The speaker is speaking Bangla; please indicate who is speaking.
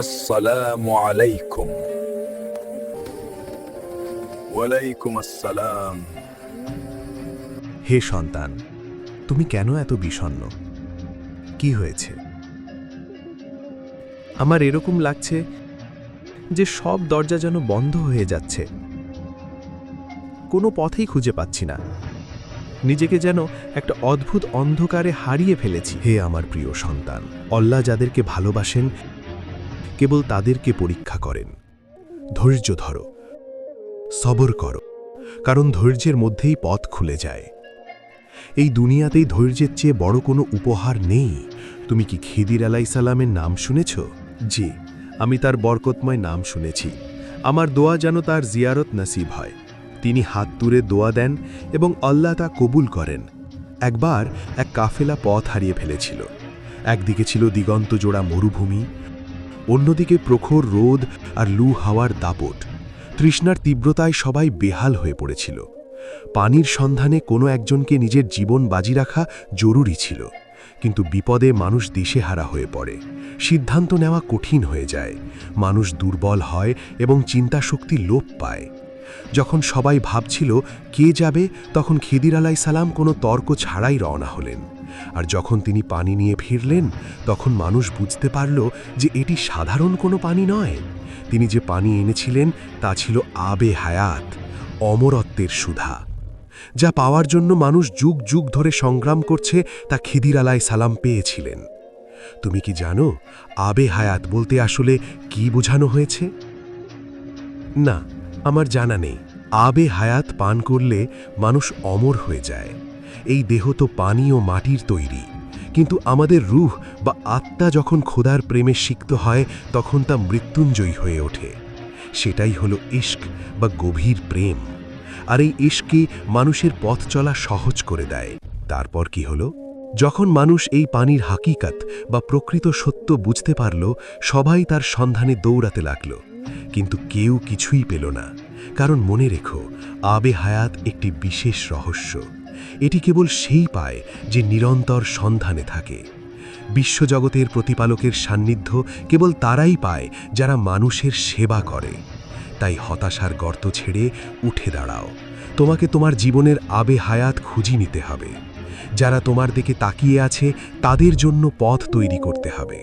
Speaker 1: আসসালামু আলাইকুম। ওয়ালাইকুম আসসালাম।
Speaker 2: হে সন্তান, তুমি কেন এত বিষণ্ণ? কি হয়েছে? আমার এরকম লাগছে যে সব দরজা যেন বন্ধ হয়ে যাচ্ছে। কোনো পথেই খুঁজে পাচ্ছি না। নিজেকে যেন একটা অদ্ভুত অন্ধকারে হারিয়ে ফেলেছি। হে আমার প্রিয় সন্তান, আল্লাহ যাদেরকে ভালোবাসেন কেবল তাদেরকে পরীক্ষা করেন। ধৈর্য ধরো, সবর করো, কারণ ধৈর্যের মধ্যেই পথ খুলে যায়। এই দুনিয়াতেই ধৈর্যের চেয়ে বড় কোনো উপহার নেই। তুমি কি খিদির আলাইসাল্লামের নাম শুনেছ? জি, আমি তার বরকতময় নাম শুনেছি। আমার দোয়া যেন তার জিয়ারত নসিব হয়। তিনি হাত তুলে দোয়া দেন এবং আল্লাহ তা কবুল করেন। একবার এক কাফেলা পথ হারিয়ে ফেলেছিল। একদিকে ছিল দিগন্ত জোড়া মরুভূমি, অন্যদিকে প্রখর রোদ আর লু হাওয়ার দাপট। তৃষ্ণার তীব্রতায় সবাই বেহাল হয়ে পড়েছিল। পানির সন্ধানে কোনো একজনকে নিজের জীবন বাজি রাখা জরুরি ছিল, কিন্তু বিপদে মানুষ দিশেহারা হয়ে পড়ে। সিদ্ধান্ত নেওয়া কঠিন হয়ে যায়, মানুষ দুর্বল হয় এবং চিন্তাশক্তি লোপ পায়। যখন সবাই ভাবছিল কে যাবে, তখন খিদির আলাইসাল্লাম কোনো তর্ক ছাড়াই রওনা হলেন। আর যখন তিনি পানি নিয়ে ফিরলেন, তখন মানুষ বুঝতে পারল যে এটি সাধারণ কোনো পানি নয়। তিনি যে পানি এনেছিলেন তা ছিল আবে হায়াত, অমরত্বের সুধা। যা পাওয়ার জন্য মানুষ যুগ যুগ ধরে সংগ্রাম করছে, তা খিদির আলাইসাল্লাম পেয়েছিলেন। তুমি কি জানো আবে হায়াত বলতে আসলে কি বোঝানো হয়েছে? না, আমার জানা নেই। আবে হায়াত পান করলে মানুষ অমর হয়ে যায়। এই দেহ তো পানি ও মাটির তৈরি, কিন্তু আমাদের রূহ বা আত্মা যখন খোদার প্রেমে সিক্ত হয়, তখন তা মৃত্যুঞ্জয়ী হয়ে ওঠে। সেটাই হলো ইশক বা গভীর প্রেম। আর এই ইশকই মানুষের পথ চলা সহজ করে দেয়। তারপর কি হলো? যখন মানুষ এই পানির হাকিকত বা প্রকৃত সত্য বুঝতে পারল, সবাই তার সন্ধানে দৌড়াতে লাগল। কিন্তু কেউ কিছুই পেল না, কারণ মনে রেখো, আবে হায়াত একটি বিশেষ রহস্য। এটি কেবল সেই পায় যে নিরন্তর সন্ধানে থাকে। বিশ্বজগতের প্রতিপালকের সান্নিধ্য কেবল তারাই পায় যারা মানুষের সেবা করে। তাই হতাশার গর্ত ছেড়ে উঠে দাঁড়াও। তোমাকে তোমার জীবনের আবে হায়াত খুঁজে নিতে হবে। যারা তোমার দিকে তাকিয়ে আছে তাদের জন্য পথ তৈরি করতে হবে।